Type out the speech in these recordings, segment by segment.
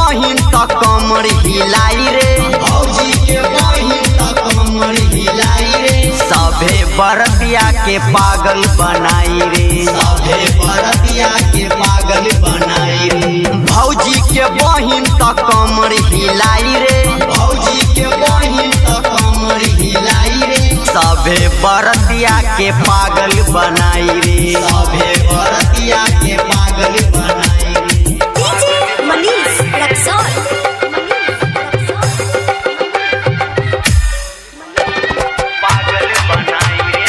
बहिन त कमर हिलाई रे, भौजी के बहिन त कमर हिलाई रे। सभे बरतिया के पागल बनाई रे, सभे बरतिया के पागल बनाई रे। भौजी के बहिन त कमर हिलाई रे, भौजी के बहिन त कमर हिलाई रे। सभे बरतिया के पागल बनाई रे, सभे बरतिया के पागल बनाई रे। मनीष रक्सौल पागल बनाई रे।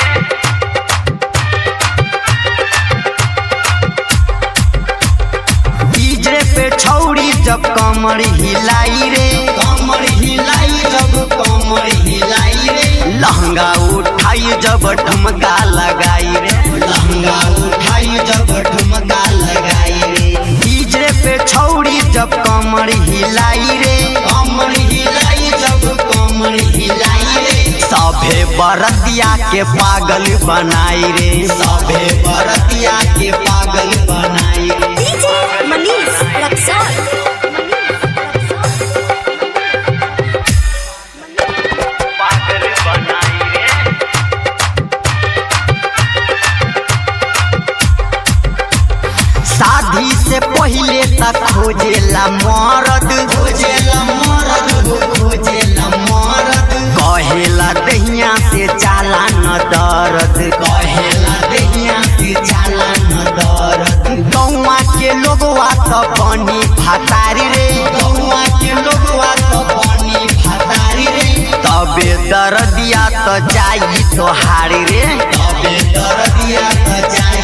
डीजे पे छौड़ी जब कमर हिलाई रे, कमर हिलाई जब कमर हिलाई रे। लहंगा उठाई जब ठुमका लगाई रे, लहंगा उठाई जब ठुमका लगाई रे। डीजे पे छौड़ी जब कमर हिलाई रे, कमर हिलाई जब कमर हिलाई रे। सभे बरतिया के पागल बनाई रे, सभे बरतिया के पागल बनाई रे। मनीष रक्सौल पागल बनाई रे। शादी से पहले तक खोजेला मरद, खोजेला मरद, खोजेला मरद। कहेला दहिया से जाला न दर्द, कहेला दहिया से जाला न दर्द। गौवा के लोगवा तो बनी फतारी रे, गौवा के लोगवा तो बनी फतारी रे। तबे दर्दिया तो जाई तो हारी रे, तबे दर्दिया तो जाई